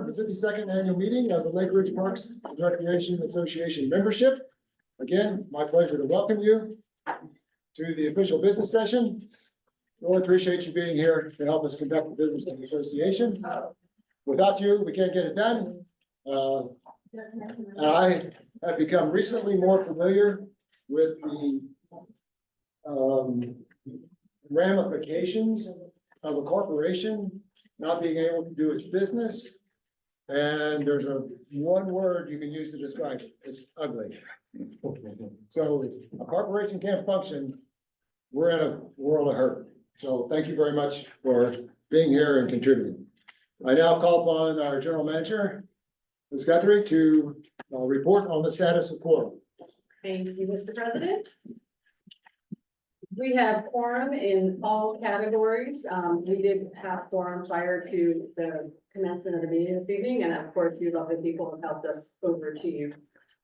order the 52nd annual meeting of the Lake Ridge Parks and Recreation Association membership. Again, my pleasure to welcome you to the official business session. Really appreciate you being here to help us conduct the business of the association. Without you, we can't get it done. I have become recently more familiar with the ramifications of a corporation not being able to do its business. And there's one word you can use to describe it. It's ugly. So if a corporation can't function, we're in a world of hurt. So thank you very much for being here and contributing. I now call upon our general manager, Ms. Guthrie, to report on the status of quorum. Thank you, Mr. President. We have quorum in all categories. We did have quorum prior to the commencement of the meeting this evening, and of course, you lovely people have helped us overachieve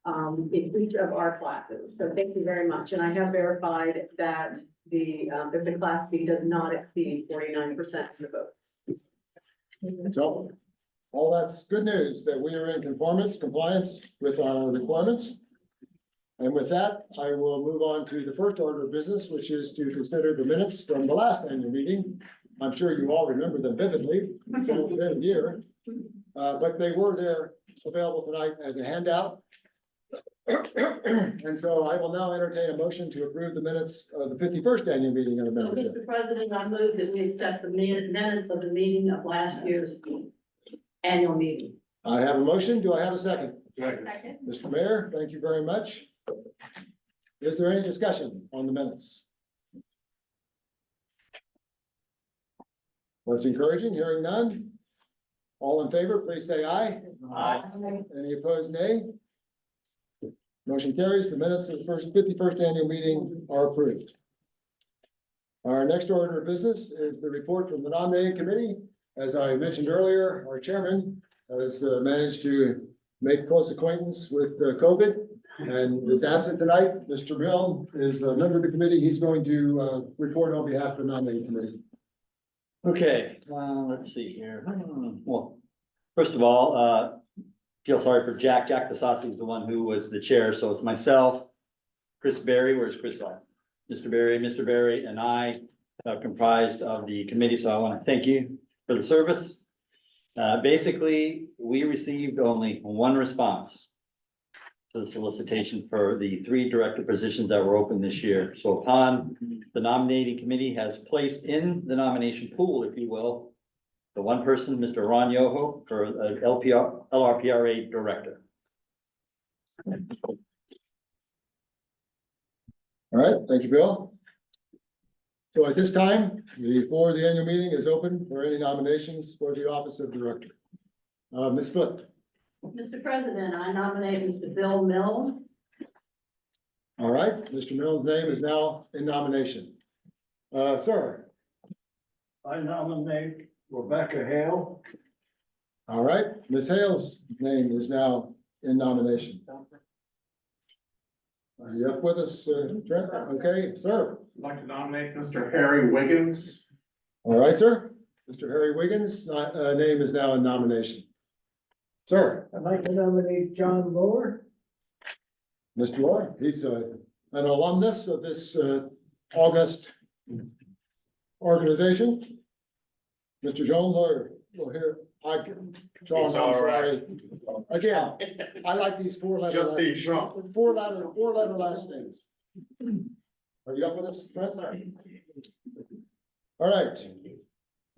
in each of our classes. So thank you very much. And I have verified that the class B does not exceed 49% of the votes. So all that's good news that we are in compliance with our requirements. And with that, I will move on to the first order of business, which is to consider the minutes from the last annual meeting. I'm sure you all remember them vividly. It's been a year, but they were there available tonight as a handout. And so I will now entertain a motion to approve the minutes of the 51st annual meeting of the membership. Mr. President, I move that we accept the minutes of the meeting of last year's annual meeting. I have a motion. Do I have a second? Second. Mr. Mayor, thank you very much. Is there any discussion on the minutes? That's encouraging. Hearing none. All in favor, please say aye. Aye. Any opposed, nay? Motion carries. The minutes of the 51st annual meeting are approved. Our next order of business is the report from the nominating committee. As I mentioned earlier, our chairman has managed to make close acquaintance with COVID and is absent tonight. Mr. Bill is a member of the committee. He's going to report on behalf of the nominating committee. Okay, let's see here. Well, first of all, feel sorry for Jack. Jack Basasi is the one who was the chair, so it's myself, Chris Berry, where's Chris at? Mr. Berry, and I comprised of the committee, so I want to thank you for the service. Basically, we received only one response to the solicitation for the 3 director positions that were open this year. So upon the nominating committee has placed in the nomination pool, if you will, the one person, Mr. Ron Yoho, for LRPRA director. All right, thank you, Bill. So at this time, before the annual meeting is open for any nominations for the office of director. Ms. Flip. Mr. President, I nominate Mr. Bill Milne. All right, Mr. Mills' name is now in nomination. Sir. I nominate Rebecca Hale. All right, Ms. Hale's name is now in nomination. Are you up with us, Trent? Okay, sir. I'd like to nominate Mr. Harry Wiggins. All right, sir. Mr. Harry Wiggins' name is now in nomination. Sir. I'd like to nominate John Lohr. Mr. Lohr, he's an alumnus of this August organization. Mr. Jones, we'll hear. John, I'm sorry. Again, I like these 4-letter. Just see Sean. 4-letter last names. Are you up with us, Trent? All right.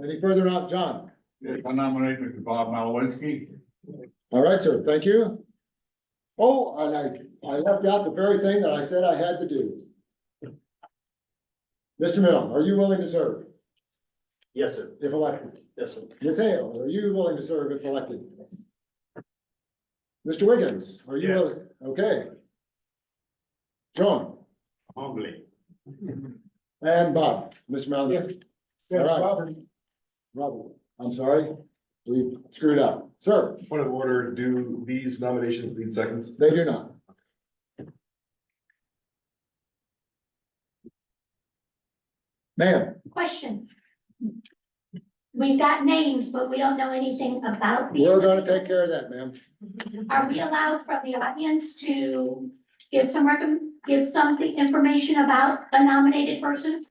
Any further on John? Yes, I nominate Mr. Bob Malowinski. All right, sir. Thank you. Oh, and I left out the very thing that I said I had to do. Mr. Mill, are you willing to serve Yes, sir. if elected? Yes, sir. Ms. Hale, are you willing to serve if elected? Mr. Wiggins, are you Yes. willing? Okay. John Humbly. and Bob, Mr. Mallon. Yes. All right. Robert, I'm sorry, we screwed up. Sir, Point of order, do these nominations need seconds? they do not. Ma'am, Question. we've got names, but we don't know anything about the. We're gonna take care of that, ma'am. Are we allowed from the audience to give give something, information about a nominated person?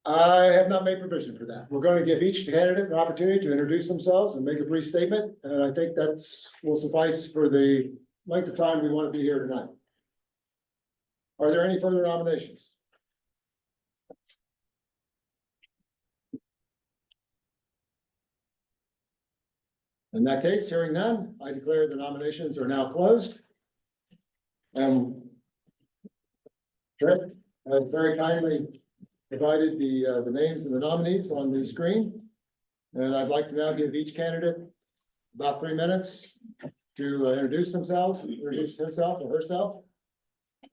I have not made provision for that. We're gonna give each candidate an opportunity to introduce themselves and make a brief statement, and I think that's will suffice for the length of time we want to be here tonight. Are there any further nominations? In that case, hearing none, I declare the nominations are now closed. Trent has very kindly provided the names of the nominees on the screen. And I'd like to now give each candidate about 3 minutes to introduce themselves, introduce himself or herself.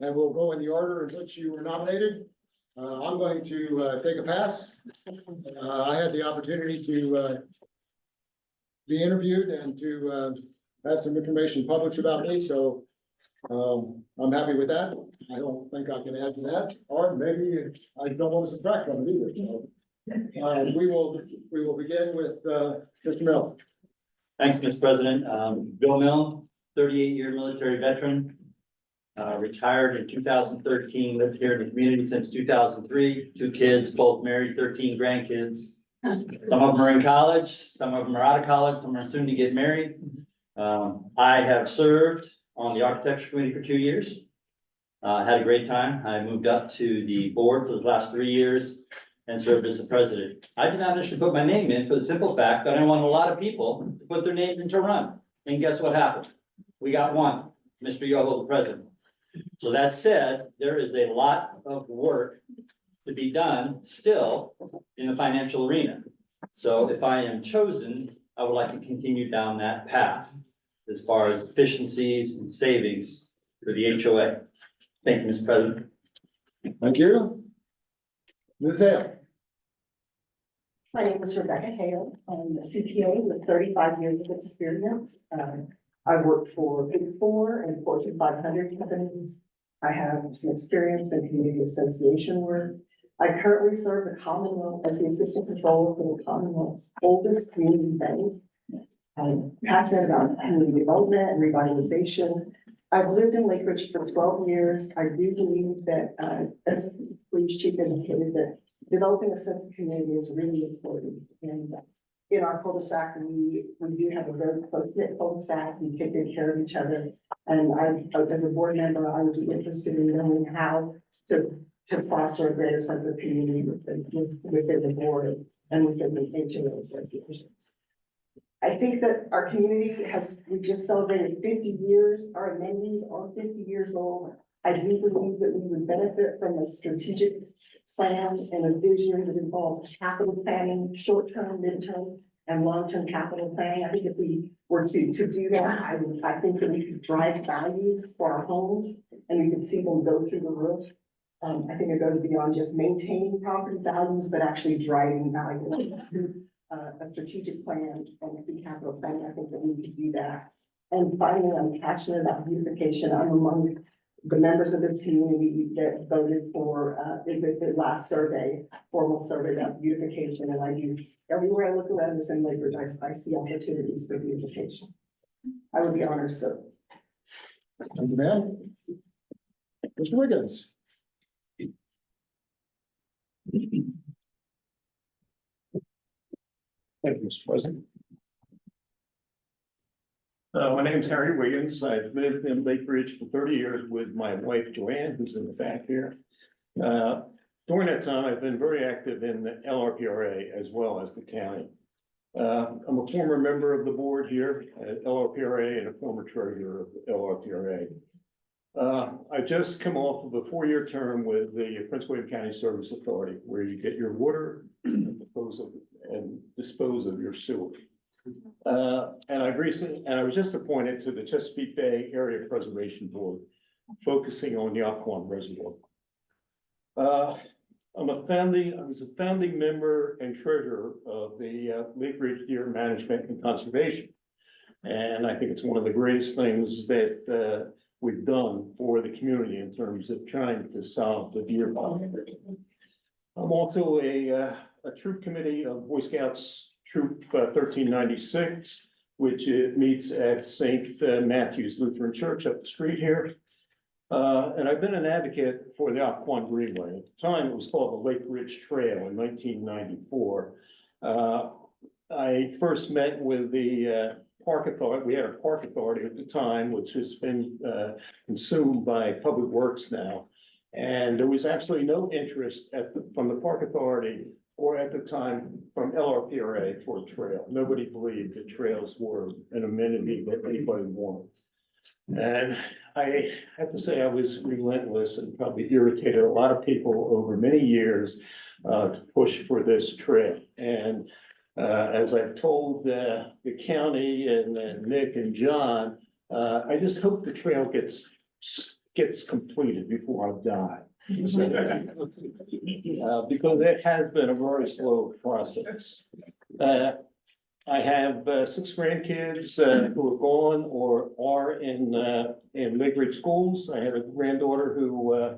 And we'll go in the order in which you were nominated. I'm going to take a pass. I had the opportunity to be interviewed and to have some information published about me, so I'm happy with that. I don't think I can add to that, or maybe I don't want to subtract from it either. So, we will begin with Mr. Mill. Thanks, Mr. President. Bill Mill, 38-year military veteran. Retired in 2013, lived here in the community since 2003, 2 kids, both married, 13 grandkids. Some of them are in college, some of them are out of college, some are soon to get married. I have served on the architecture committee for 2 years. Had a great time. I moved up to the board for the last 3 years and served as the president. I did not initially put my name in for the simple fact that I want a lot of people to put their names in to run. And guess what happened? We got one, Mr. Yoho, the president. So that said, there is a lot of work to be done still in the financial arena. So if I am chosen, I would like to continue down that path as far as efficiencies and savings for the HOA. Thank you, Mr. President. Thank you. Ms. Hale. My name is Rebecca Hale. I'm a CPA with 35 years of experience. I worked for Big 4 and Fortune 500 companies. I have some experience in community association work. I currently serve the Commonwealth as the assistant controller for the Commonwealth's oldest community bank. I'm passionate about community development and revitalization. I've lived in Lake Ridge for 12 years. I do believe that, as the police chief indicated, that developing a sense of community is really important. And in our cul-de-sac, we do have a very close-knit cul-de-sac. We take good care of each other. And as a board member, I would be interested in knowing how to foster a greater sense of community within the board and within the HOA associations. I think that our community we just celebrated 50 years. Our amenities are 50 years old. I do believe that we would benefit from a strategic plan and a vision that involves capital planning, short-term, mid-term, and long-term capital planning. I think if we were to do that, I think that we could drive values for our homes and we could see them go through the roof. I think it goes beyond just maintaining property values, but actually driving values. A strategic plan and the capital plan, I think that we could do that. And finally, I'm passionate about beautification. I'm among the members of this community that voted for the last formal survey about beautification. And I use everywhere I look around this in Lake Ridge, I see opportunities for beautification. I would be honored to serve. Thank you, ma'am. Mr. Wiggins. Thank you, Mr. President. My name is Harry Wiggins. I've lived in Lake Ridge for 30 years with my wife Joanne, who's in the back here. During that time, I've been very active in the LRPRA as well as the county. I'm a former member of the board here at LRPRA and a former treasurer of the LRPRA. I just come off of a 4-year term with the Prince William County Service Authority, where you get your water and dispose of your sewer. And I was just appointed to the Chesapeake Bay Area Preservation Board, focusing on the Aquan Reservoir. I was a founding member and treasurer of the Lake Ridge Deer Management and Conservation. And I think it's one of the greatest things that we've done for the community in terms of trying to solve the deer problem. I'm also a a troop committee of Boy Scouts Troop 1396, which meets at St. Matthew's Lutheran Church up the street here. And I've been an advocate for the Occoquan Greenway. At the time, it was called the Lake Ridge Trail in 1994. I first met with the park authority. We had a park authority at the time, which has been consumed by Public Works now. And there was absolutely no interest from the park authority or at the time from LRPRA for a trail. Nobody believed that trails were an amenity that anybody wanted. And I have to say I was relentless and probably irritated a lot of people over many years to push for this trail. And as I've told the county and Nick and John, I just hope the trail gets completed before I die. Because it has been a very slow process. I have 6 grandkids who are gone or are in Lake Ridge schools. I have a granddaughter who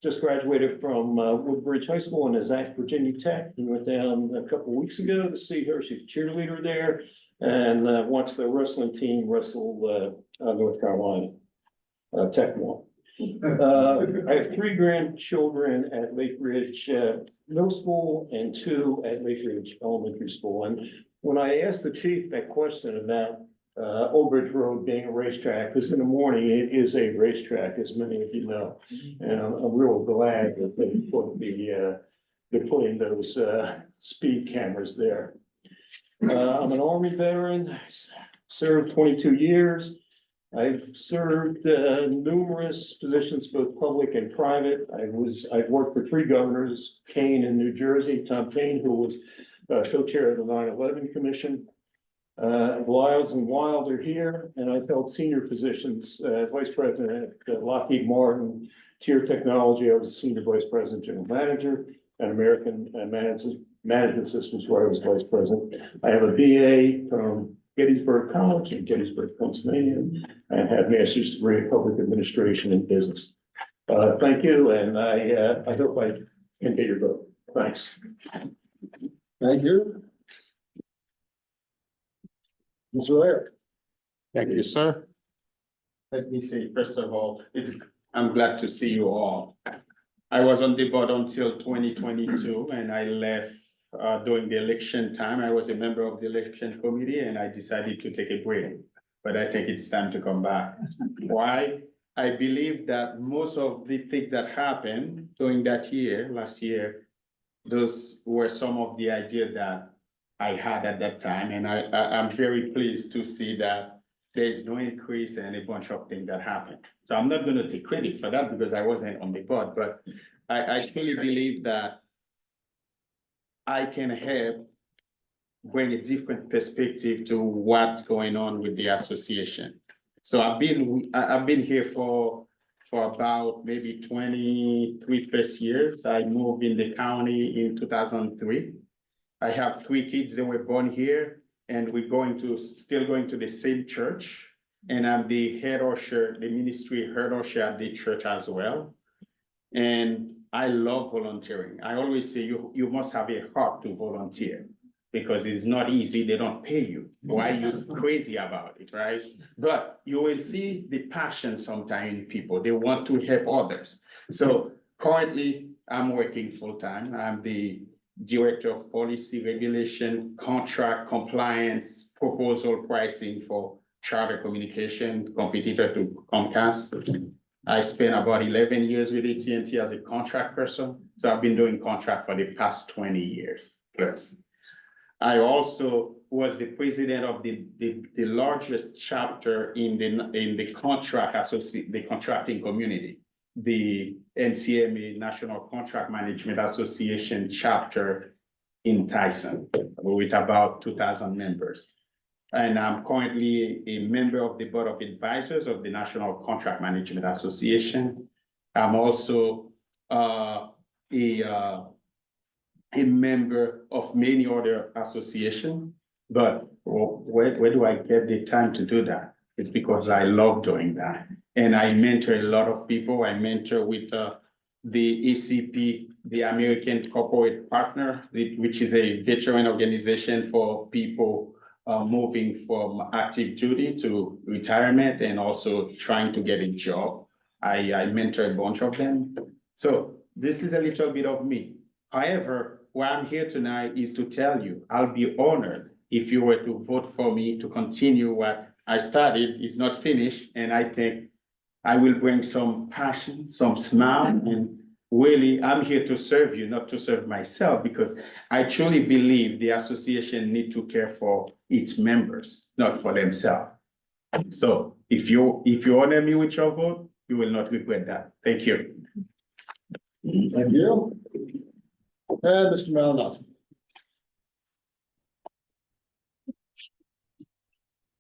just graduated from Woodbridge High School and is at Virginia Tech. We went down a couple of weeks ago to see her. She's a cheerleader there and watched the wrestling team wrestle North Carolina Tech one. I have 3 grandchildren at Lake Ridge Middle School and 2 at Lake Ridge Elementary School. And when I asked the chief that question about Old Bridge Road being a racetrack, because in the morning it is a racetrack, as many of you know. And I'm real glad that they're putting those speed cameras there. I'm an Army veteran, served 22 years. I've served numerous positions, both public and private. I've worked for 3 governors, Kane in New Jersey, Tom Kane, who was co-chair of the 9/11 Commission. Wiles and Wilder here, and I've held senior positions, vice president at Lockheed Martin, Tier Technology. I was a senior vice president, general manager, and American Management Systems, where I was vice president. I have a BA from Gettysburg College in Gettysburg, Pennsylvania, and have master's degree in public administration and business. Thank you, and I hope I can get your vote. Thanks. Thank you. Mr. Lair. Thank you, sir. Let me say, first of all, I'm glad to see you all. I was on the board until 2022 and I left during the election time. I was a member of the election committee and I decided to take a break, but I think it's time to come back. Why? I believe that most of the things that happened during that year, last year, those were some of the ideas that I had at that time, and I'm very pleased to see that there's no increase and a bunch of things that happened. So I'm not going to take credit for that because I wasn't on the board, but I truly believe that I can help bring a different perspective to what's going on with the association. So I've been here for about maybe 23 plus years. I moved in the county in 2003. I have 3 kids that were born here, and we're still going to the same church. And I'm the head usher, the ministry head usher at the church as well. And I love volunteering. I always say you must have a heart to volunteer because it's not easy. They don't pay you. Why are you crazy about it, right? But you will see the passion sometimes in people. They want to help others. So currently, I'm working full time. I'm the Director of Policy, Regulation, Contract, Compliance, Proposal Pricing for Charter Communication, competitor to Comcast. I spent about 11 years with AT&T as a contract person. So I've been doing contract for the past 20 years plus. I also was the president of the largest chapter in the contracting community, the NCMA National Contract Management Association chapter in Tyson, with about 2,000 members. And I'm currently a member of the Board of Advisors of the National Contract Management Association. I'm also a member of many other associations, but where do I get the time to do that? It's because I love doing that. And I mentor a lot of people. I mentor with the ACP, the American Corporate Partner, which is a veteran organization for people moving from active duty to retirement and also trying to get a job. I mentor a bunch of them. So this is a little bit of me. However, why I'm here tonight is to tell you, I'll be honored if you were to vote for me to continue what I started. It's not finished, and I think I will bring some passion, some smile, and really, I'm here to serve you, not to serve myself, because I truly believe the association need to care for its members, not for themselves. So if you honor me with your vote, you will not regret that. Thank you. Thank you. And Mr. Malinowski.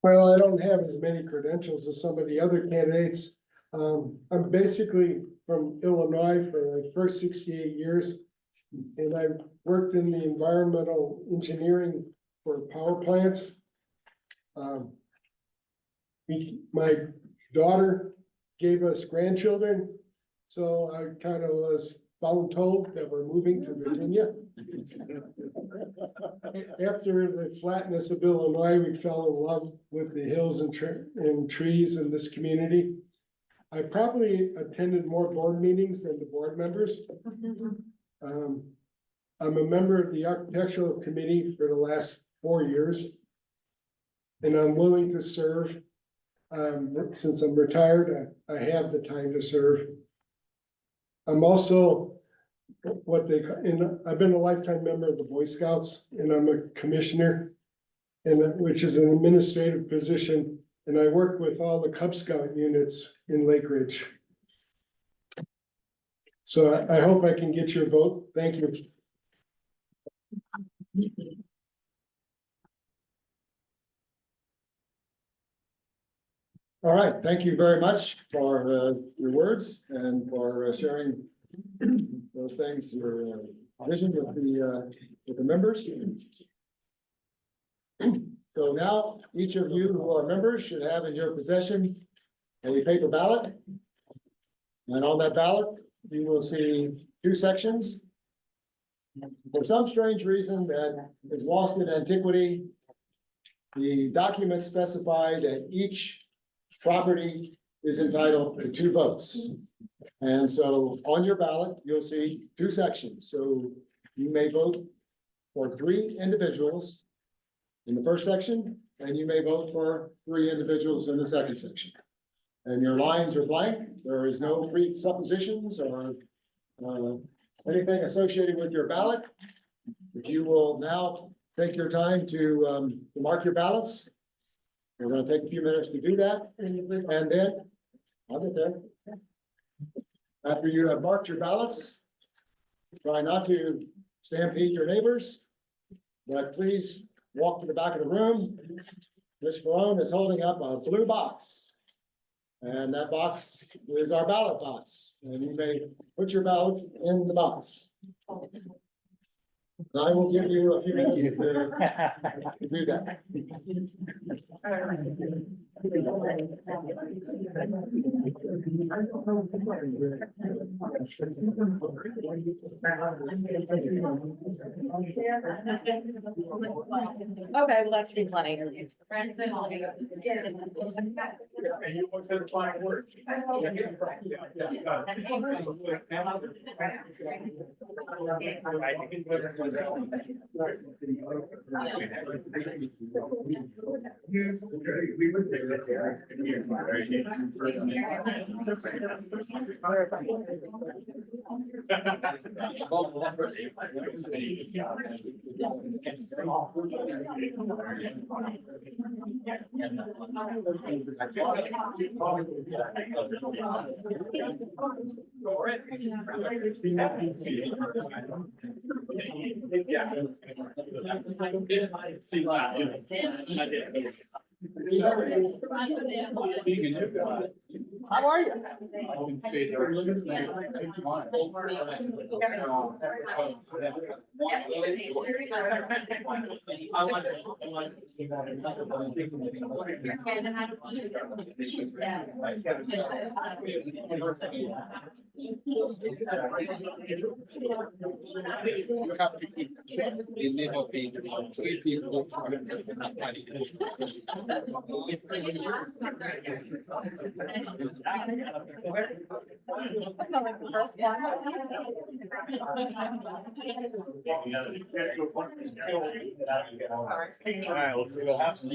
Well, I don't have as many credentials as some of the other candidates. I'm basically from Illinois for the first 68 years. And I've worked in the environmental engineering for power plants. My daughter gave us grandchildren, so I kind of was voluntold that we're moving to Virginia. After the flatness of Illinois, we fell in love with the hills and trees in this community. I probably attended more board meetings than the board members. I'm a member of the architectural committee for the last 4 years. And I'm willing to serve. Since I'm retired, I have the time to serve. I'm also I've been a lifetime member of the Boy Scouts, and I'm a commissioner, which is an administrative position, and I work with all the Cub Scout units in Lake Ridge. So I hope I can get your vote. Thank you. All right, thank you very much for your words and for sharing those things, your vision with the members. So now, each of you who are members should have in your possession a paper ballot. And on that ballot, you will see 2 sections. For some strange reason that is lost in antiquity, the document specified that each property is entitled to 2 votes. And so on your ballot, you'll see 2 sections. So you may vote for 3 individuals in the first section, and you may vote for 3 individuals in the second section. And your lines are blank. There is no presuppositions or anything associated with your ballot. If you will now take your time to mark your ballots. We're going to take a few minutes to do that, and then I'll get there. After you have marked your ballots, try not to stampede your neighbors, but please walk to the back of the room. Ms. Barone is holding up a blue box, and that box is our ballot box, and you may put your ballot in the box. I will give you a few minutes to do that. Okay, well, that should be plenty. How are you? All right, let's see what happens.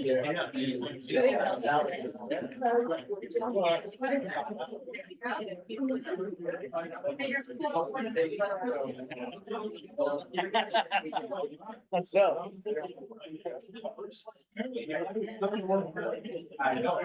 What's up? I know.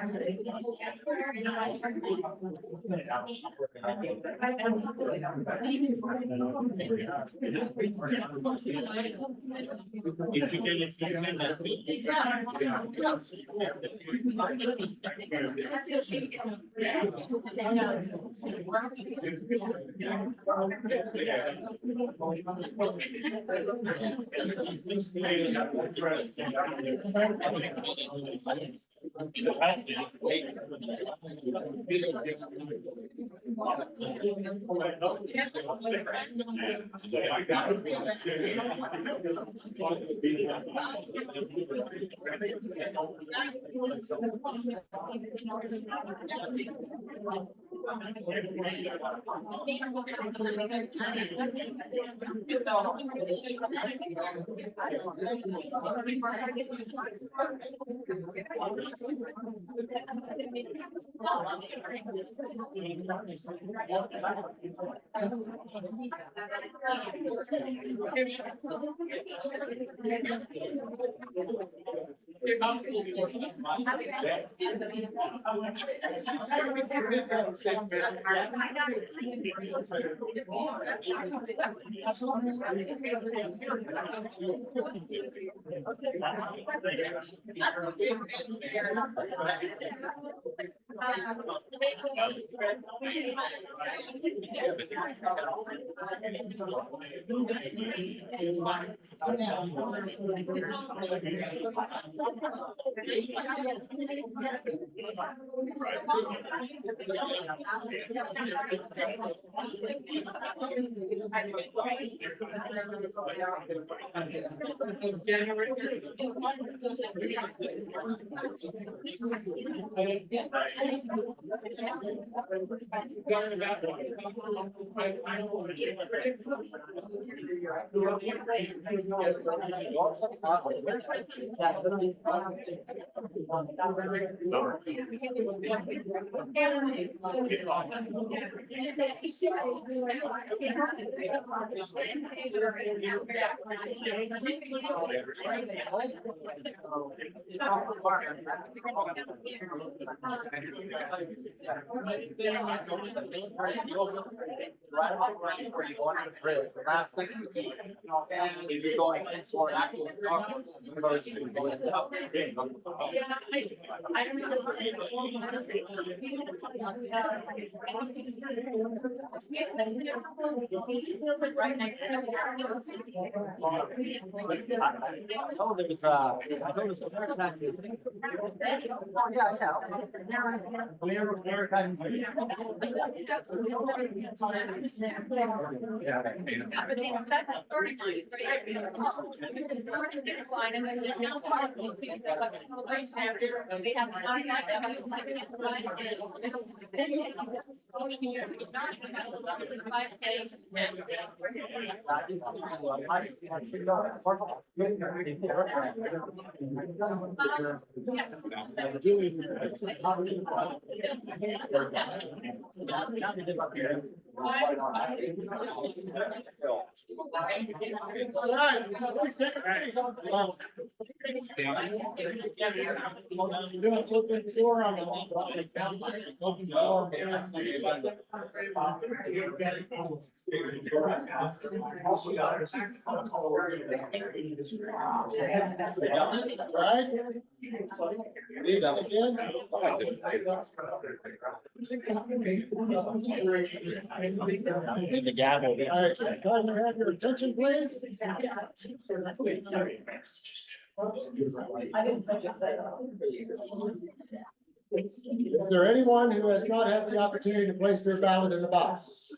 Right? Need that again? In the gavel. All right, guys, have your attention, please. Is there anyone who has not had the opportunity to place their ballot in the box?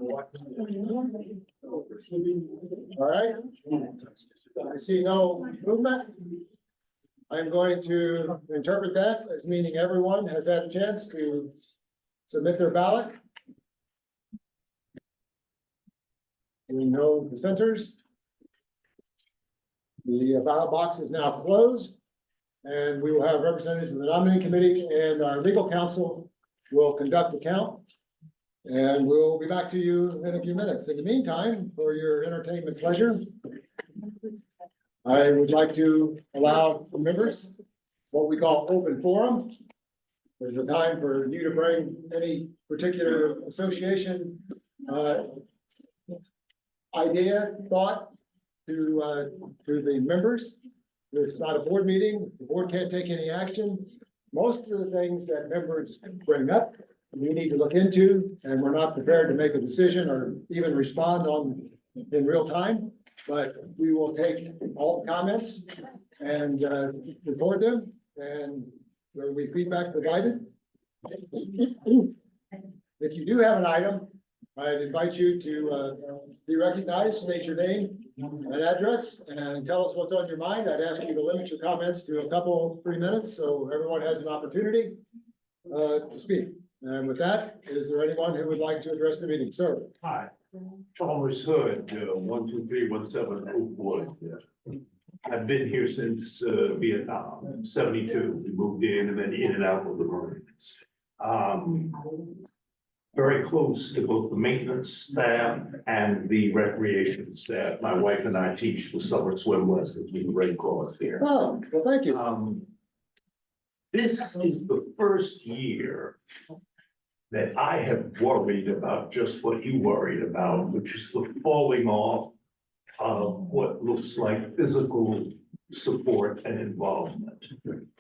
All right. I see no movement. I'm going to interpret that as meaning everyone has had a chance to submit their ballot. We know dissenters. The ballot box is now closed, and we will have representatives of the nominating committee and our legal counsel will conduct the count. And we'll be back to you in a few minutes. In the meantime, for your entertainment pleasure, I would like to allow members what we call open forum. There's a time for you to bring any particular association idea, thought to the members. It's not a board meeting. The board can't take any action. Most of the things that members bring up, we need to look into, and we're not prepared to make a decision or even respond on in real time. But we will take all the comments and record them, and there will be feedback provided. If you do have an item, I'd invite you to be recognized, state your name and address, and tell us what's on your mind. I'd ask you to limit your comments to a couple, 3 minutes, so everyone has an opportunity to speak. And with that, is there anyone who would like to address the meeting? Sir? Hi, Thomas Hood, 12317 Oakwood. I've been here since Vietnam, 72. We moved in and then in and out with the Marines. Very close to both the maintenance staff and the recreation staff. My wife and I teach the summer swim lessons with the Red Cross here. Oh, well, thank you. This is the first year that I have worried about just what you worried about, which is the falling off of what looks like physical support and involvement.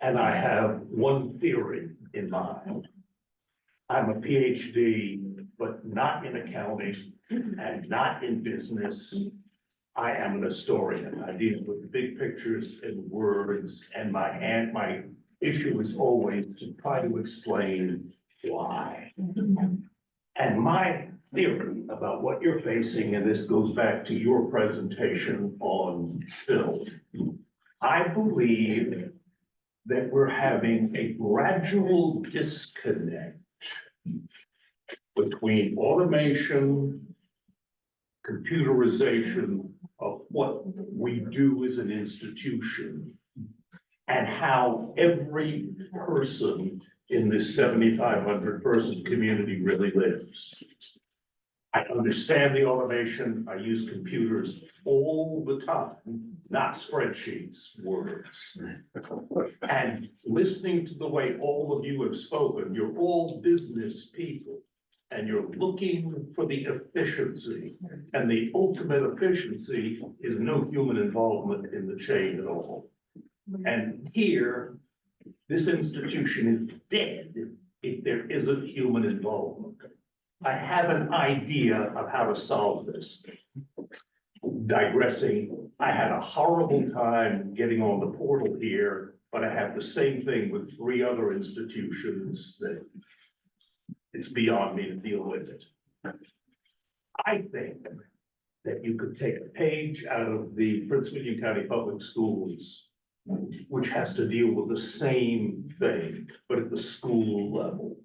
And I have one theory in mind. I'm a PhD, but not in accounting and not in business. I am an historian. I deal with big pictures and words, and my issue is always to try to explain why. And my theory about what you're facing, and this goes back to your presentation on film, I believe that we're having a gradual disconnect between automation, computerization of what we do as an institution, and how every person in this 7,500 person community really lives. I understand the automation. I use computers all the time, not spreadsheets, words. And listening to the way all of you have spoken, you're all business people, and you're looking for the efficiency. And the ultimate efficiency is no human involvement in the chain at all. And here, this institution is dead if there isn't human involvement. I have an idea of how to solve this. Digressing, I had a horrible time getting on the portal here, but I have the same thing with 3 other institutions that it's beyond me to deal with it. I think that you could take a page out of the Prince William County Public Schools, which has to deal with the same thing, but at the school level.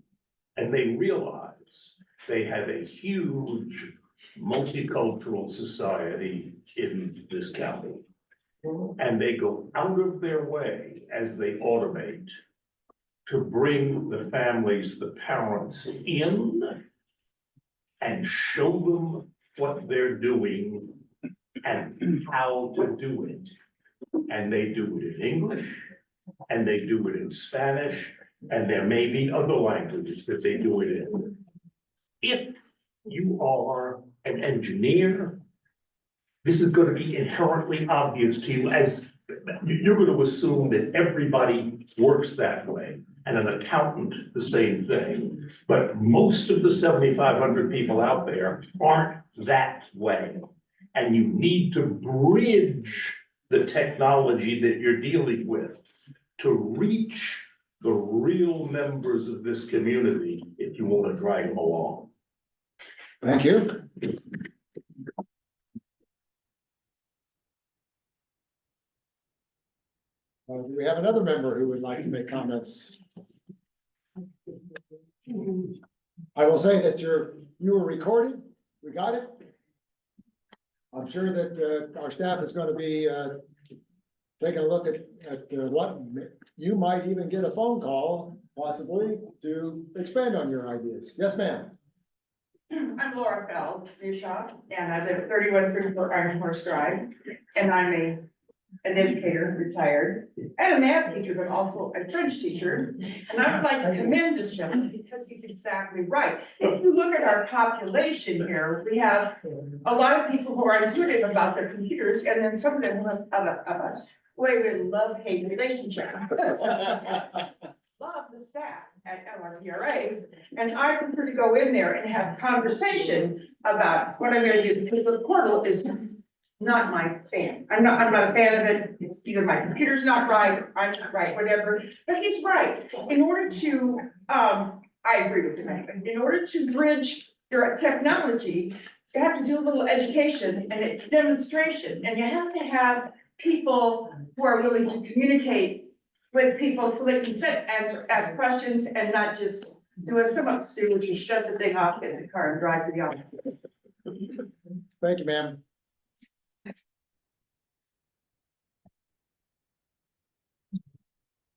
And they realize they have a huge multicultural society in this county. And they go out of their way as they automate to bring the families, the parents in and show them what they're doing and how to do it. And they do it in English, and they do it in Spanish, and there may be other languages that they do it in. If you are an engineer, this is gonna be inherently obvious to you, as you're gonna assume that everybody works that way, and an accountant, the same thing. But most of the 7,500 people out there aren't that way. And you need to bridge the technology that you're dealing with to reach the real members of this community if you want to drag them along. Thank you. Do we have another member who would like to make comments? I will say that you were recorded, we got it. I'm sure that our staff is gonna be taking a look at what, you might even get a phone call possibly to expand on your ideas. Yes, ma'am. I'm Laura Feld, Bishop, and I live at 3134 Iron Horse Drive, and I'm an educator, retired, and a math teacher, but also a French teacher. And I would like to commend this gentleman because he's exactly right. If you look at our population here, we have a lot of people who are intuitive about their computers, and then some of them of us, we love hate relationship. Love the staff at LRPRA, and I prefer to go in there and have conversation about what I'm gonna do, because the portal is not my fan. I'm not a fan of it. It's either my computer's not right, or I'm not right, whatever, but he's right. In order to, I agree with him, anyway. In order to bridge your technology, you have to do a little education and a demonstration, and you have to have people who are willing to communicate with people so they can ask questions and not just do what some of us do, which is shut the thing off, get in the car and drive to the office. Thank you, ma'am.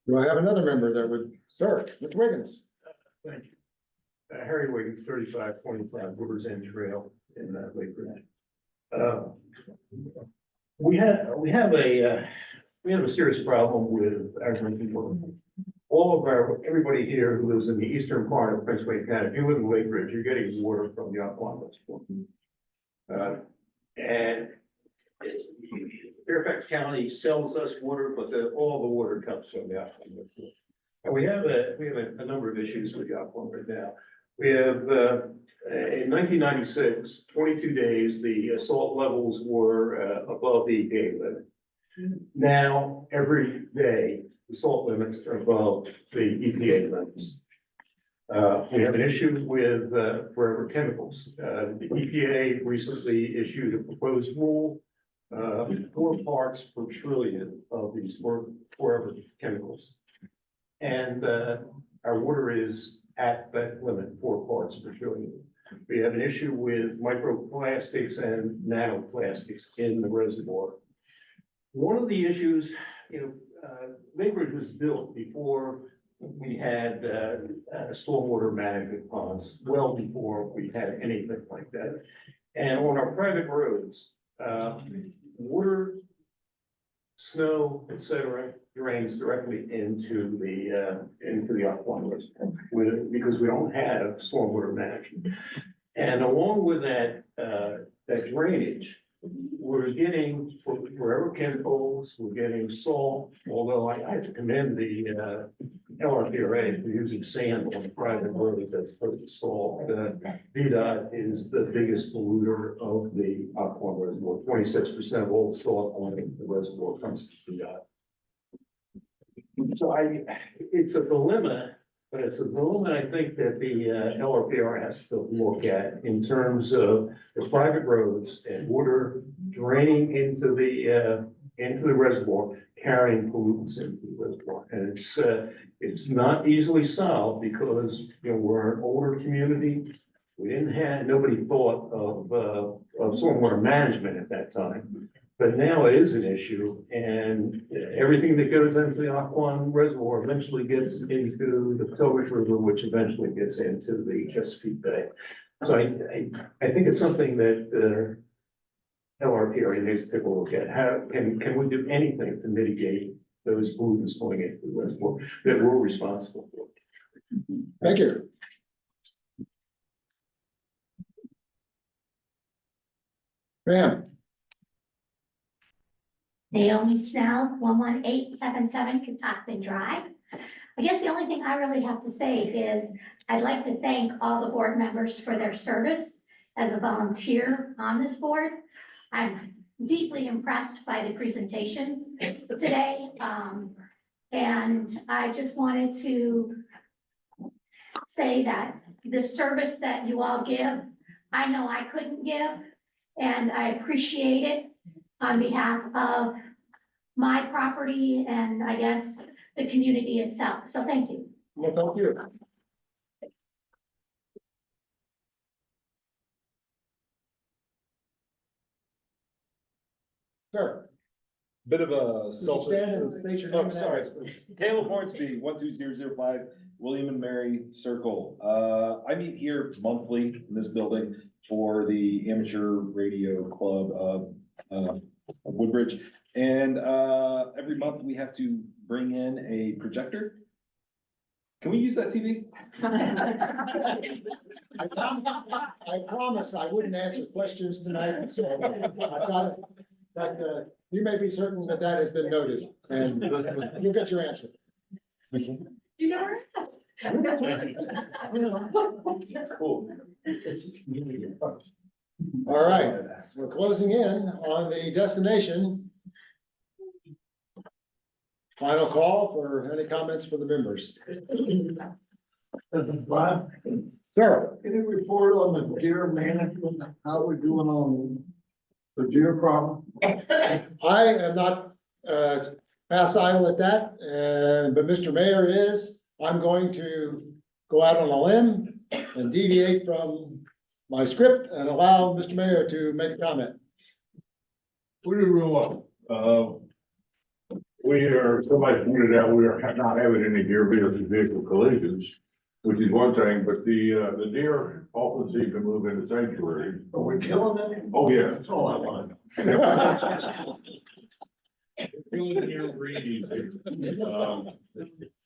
Do I have another member that would, sir, Mr. Wiggins? Thank you. Harry Wiggins, 3525 Wooders End Trail in Lake Ridge. We have a serious problem with our drinking water. Everybody here who lives in the eastern part of Prince William County, if you live in Lake Ridge, you're getting water from the Aquatic. And Fairfax County sells us water, but all the water comes from the Aquatic. And we have a number of issues with the Aquatic right now. We have, in 1996, 22 days, the salt levels were above the EPA limit. Now, every day, the salt limits are above the EPA limits. We have an issue with forever chemicals. The EPA recently issued a proposed rule, 4 parts per trillion of these forever chemicals. And our water is at that limit, 4 parts per trillion. We have an issue with microplastics and nanoplastics in the reservoir. One of the issues, Lake Ridge was built before we had stormwater management ponds, well before we had anything like that. And on our private roads, water, snow, etc., drains directly into the aquifers because we don't have stormwater management. And along with that drainage, we're getting forever chemicals, we're getting salt, although I have to commend the LRPRA for using sand on private roads as opposed to salt. VDOT is the biggest polluter of the Aqua Reservoir. 26% of all the salt on the reservoir comes from VDOT. So it's a dilemma, but it's a dilemma I think that the LRPR has to look at in terms of the private roads and water draining into the reservoir, carrying pollutants into the reservoir. And it's not easily solved because, we're an older community. Nobody thought of stormwater management at that time. But now it is an issue, and everything that goes into the Aquan Reservoir eventually gets into the Tillbridge River, which eventually gets into the Chesapeake Bay. So I think it's something that LRPRA needs to take a look at. How can we do anything to mitigate those pollutants going into the reservoir that we're responsible for? Thank you. Ma'am, Naomi Snell, 11877 Catoctin Drive. I guess the only thing I really have to say is I'd like to thank all the board members for their service as a volunteer on this board. I'm deeply impressed by the presentations today. And I just wanted to say that the service that you all give, I know I couldn't give, and I appreciate it on behalf of my property and I guess the community itself. So thank you. well, thank you. Sir, Bit of a could you selfish. stand and state your name Oh, and sorry. address, please? Caleb Hornsby, 12005 William and Mary Circle. I meet here monthly in this building for the amateur radio club of Woodbridge. And every month we have to bring in a projector. Can we use that TV? I promise I wouldn't answer questions tonight, so I've got it. But you may be certain that that has been noted, and you'll get your answer. You never asked. Cool. All right, we're closing in on the destination. Final call for any comments for the members. Bob, Sir, any report on the deer management, how we're doing on the deer problem? I am not facile at that, but Mr. Mayor is. I'm going to go out on a limb and deviate from my script and allow Mr. Mayor to make a comment. We do real well. Somebody pointed out, we are not having any deer vehicle collisions, which is one thing, but the deer often seem to move into sanctuaries. Are we killing them? Oh, yeah. That's all I want. Killing the deer breeds,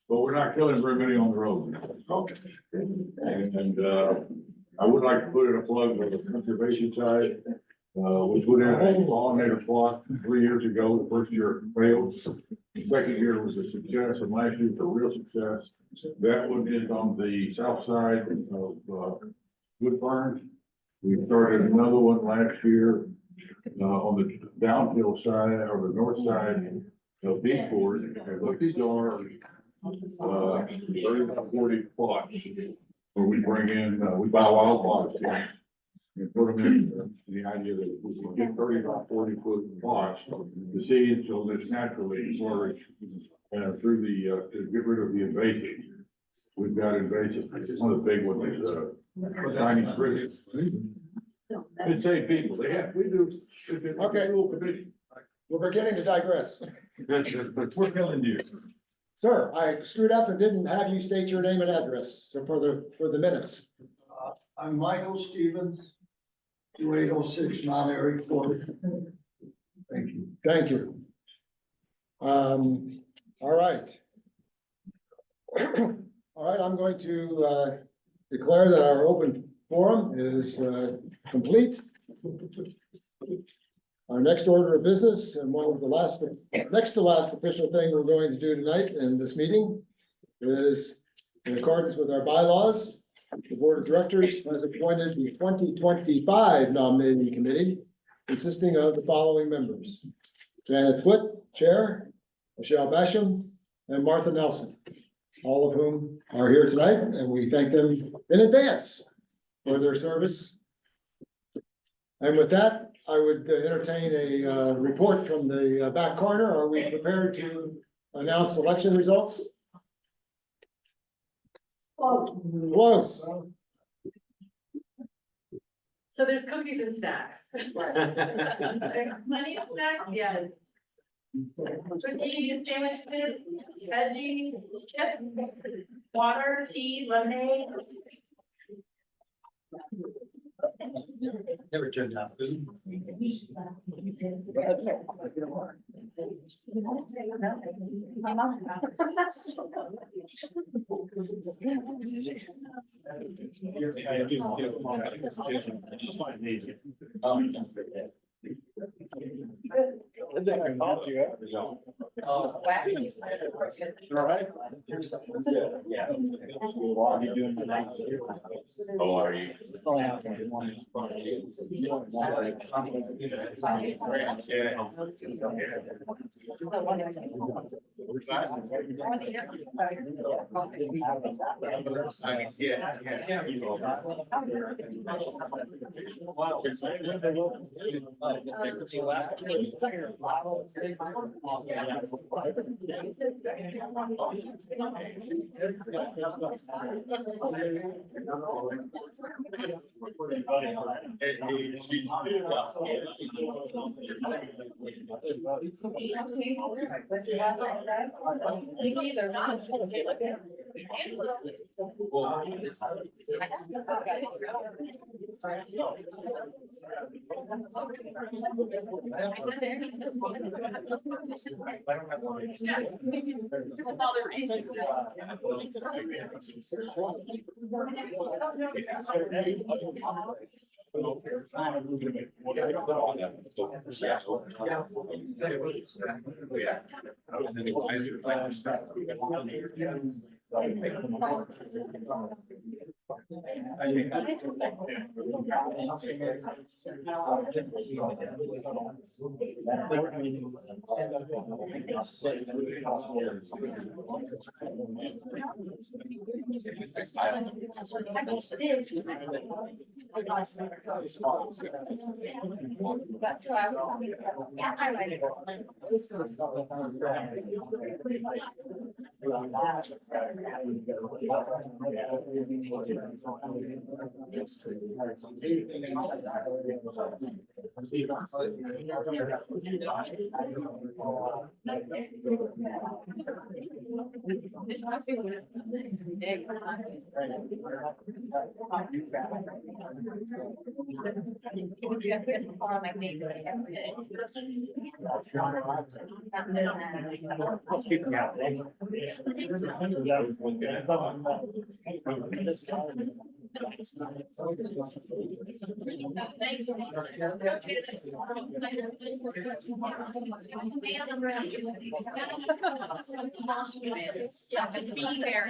but we're not killing very many on the road. Okay. And I would like to put in a plug on the conservation side. We put in a pollinator flock 3 years ago. The first year failed. The second year was a success, and last year was a real success. That one is on the south side of Woodburn. We started another one last year on the downhill side or the north side of Beechford. And what these are 30 by 40 plots where we bring in, we buy wild plots and put them in. The idea that we can get 30 by 40-foot plots, the seeds will just naturally flourish through to get rid of the invasive. We've got invasive, one of the big ones is tiny crickets. It's a people, we do. Okay. We're beginning to digress. We're killing you. Sir, I screwed up and didn't have you state your name and address, so for the minutes. I'm Michael Stevens, 2806 Mount Airy Court. Thank you. Thank you. All right. All right, I'm going to declare that our open forum is complete. Our next order of business and one of the next to last official thing we're going to do tonight in this meeting is in accordance with our bylaws. The Board of Directors has appointed the 2025 nominating committee consisting of the following members: Janet Foote, Chair, Michelle Basham, and Martha Nelson, all of whom are here tonight, and we thank them in advance for their service. And with that, I would entertain a report from the back corner. Are we prepared to announce election results? Close. So there's cookies and snacks. There's plenty of snacks, yeah. Cookies, sandwiches, veggies, chips, water, tea, lemonade. Never turned out food. All right. How are you? Yeah, just being there.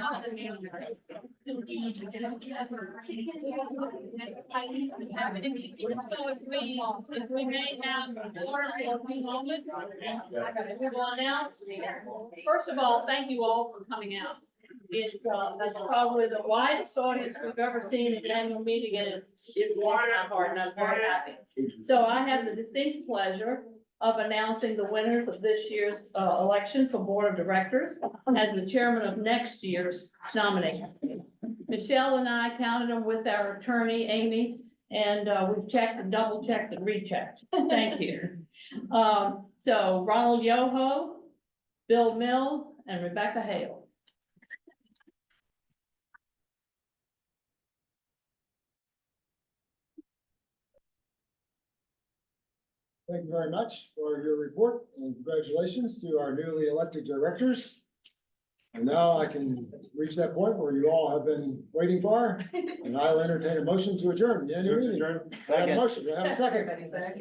So if we may have more for a few moments, we'll announce. First of all, thank you all for coming out. It's probably the widest audience we've ever seen at an annual meeting, and it's warming our heart, and I'm very happy. So I have the distinct pleasure of announcing the winners of this year's election for Board of Directors as the chairman of next year's nomination. Michelle and I counted them with our attorney, Amy, and we've checked and double checked and rechecked. Thank you. So Ronald Yoho, Bill Mill, and Rebecca Hale. Thank you very much for your report and congratulations to our newly elected directors. And now I can reach that point where you all have been waiting for, and I'll entertain a motion to adjourn the annual meeting. I have a motion, do I have a second?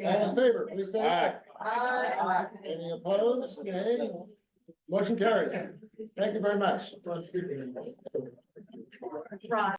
All in favor, please say aye. Aye. Any opposed? Nay? Motion carries. Thank you very much. Right.